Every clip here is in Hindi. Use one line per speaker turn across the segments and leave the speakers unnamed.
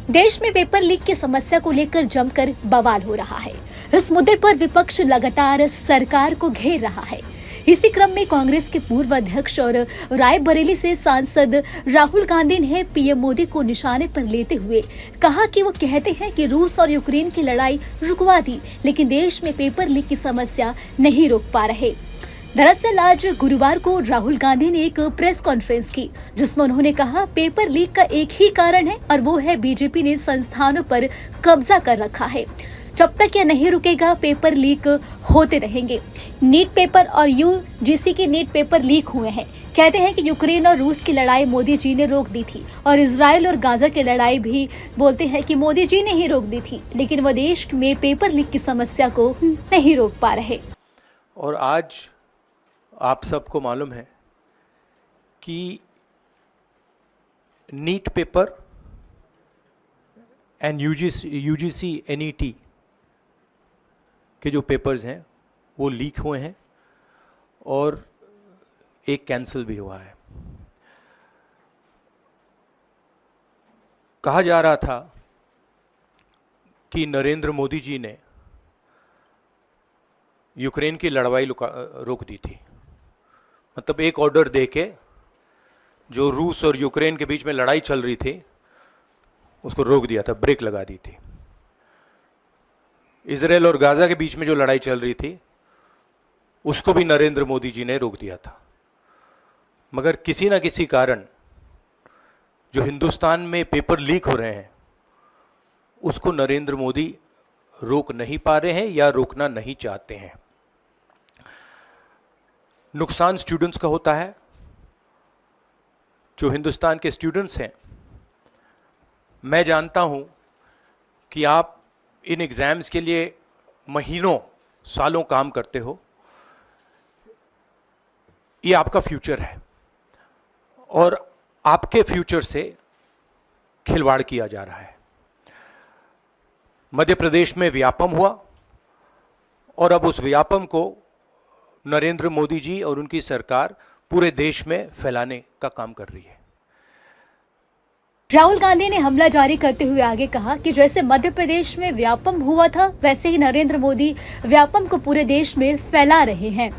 देश में पेपर लीक की समस्या को लेकर जमकर बवाल हो रहा है। इस मुद्दे पर विपक्ष लगातार सरकार को घेर रहा है। इसी क्रम में कांग्रेस के पूर्व अध्यक्ष और रायबरेली से सांसद राहुल गांधी ने पीएम मोदी को निशाने पर लेते हुए कहा कि वो कहते हैं कि रूस और यूक्रेन की लड़ाई रुकवा दी, लेकिन देश में पेपर लीक की समस्या नहीं रोक पा रहे। दरअसल आज गुरुवार को राहुल गांधी ने एक प्रेस कॉन्फ्रेंस की, जिसमें उन्होंने कहा पेपर लीक का एक ही कारण है और वो है बीजेपी ने संस्थानों पर कब्जा कर रखा है। जब तक यह नहीं रुकेगा पेपर लीक होते रहेंगे। नीट पेपर और यूजीसी के नीट पेपर लीक हुए हैं। कहते हैं कि यूक्रेन और रूस की लड़ाई मोदी जी ने रोक दी थी और इजराइल और गाजा की लड़ाई भी बोलते हैं कि मोदी जी ने ही रोक दी थी, लेकिन वह देश में पेपर लीक की समस्या को नहीं रोक पा रहे।
और आज आप सबको मालूम है कि NEET paper and UGC NET के जो पेपर्स हैं वो लीक हुए हैं और एक कैंसिल भी हुआ है। कहा जा रहा था कि नरेंद्र मोदी जी ने यूक्रेन की लड़ाई रोक दी थी, मतलब एक ऑर्डर देके जो रूस और यूक्रेन के बीच में लड़ाई चल रही थी उसको रोक दिया था, ब्रेक लगा दी थी। इजराइल और गाजा के बीच में जो लड़ाई चल रही थी उसको भी नरेंद्र मोदी जी ने रोक दिया था। मगर किसी ना किसी कारण जो हिंदुस्तान में पेपर लीक हो रहे हैं उसको नरेंद्र मोदी रोक नहीं पा रहे हैं या रोकना नहीं चाहते हैं। नुकसान स्टूडेंट्स का होता है। जो हिंदुस्तान के स्टूडेंट्स हैं, मैं जानता हूं कि आप इन एग्जाम्स के लिए महीनों सालों काम करते हो। ये आपका फ्यूचर है और आपके फ्यूचर से खिलवाड़ किया जा रहा है। मध्य प्रदेश में व्यापम हुआ और अब उस व्यापम को नरेंद्र मोदी जी और उनकी सरकार पूरे देश में फैलाने का काम कर रही है।
राहुल गांधी ने हमला जारी करते हुए आगे कहा कि जैसे मध्य प्रदेश में व्यापम हुआ था, वैसे ही नरेंद्र मोदी व्यापम को पूरे देश में फैला रहे हैं।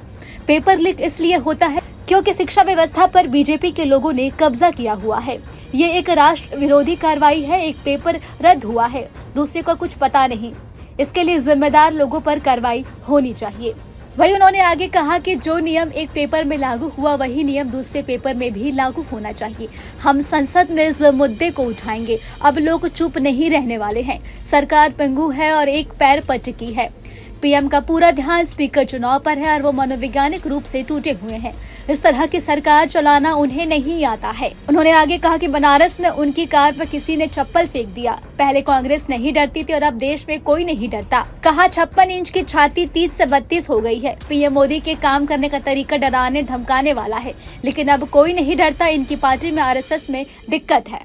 पेपर लीक इसलिए होता है क्योंकि शिक्षा व्यवस्था पर बीजेपी के लोगों ने कब्जा किया हुआ है। ये एक राष्ट्र विरोधी कार्रवाई है। एक पेपर रद्द हुआ है, दूसरे को कुछ पता नहीं। इसके लिए जिम्मेदार लोगों पर कार्रवाई होनी चाहिए। वही उन्होंने आगे कहा कि जो नियम एक पेपर में लागू हुआ वही नियम दूसरे पेपर में भी लागू होना चाहिए। हम संसद में इस मुद्दे को उठाएंगे। अब लोग चुप नहीं रहने वाले हैं। सरकार पंगु है और एक पैर पर टिकी है। पीएम का पूरा ध्यान स्पीकर चुनाव पर है और वो मनोवैज्ञानिक रूप से टूटे हुए हैं। इस तरह की सरकार चलाना उन्हें नहीं आता है। उन्होंने आगे कहा कि बनारस में उनकी कार पर किसी ने चप्पल फेंक दिया। पहले कांग्रेस नहीं डरती थी और अब देश में कोई नहीं डरता। कहा 56 इंच की छाती 30 से 32 हो गई है। पीएम मोदी के काम करने का तरीका डराने धमकाने वाला है, लेकिन अब कोई नहीं डरता। इनकी पार्टी में आरएसएस में दिक्कत है।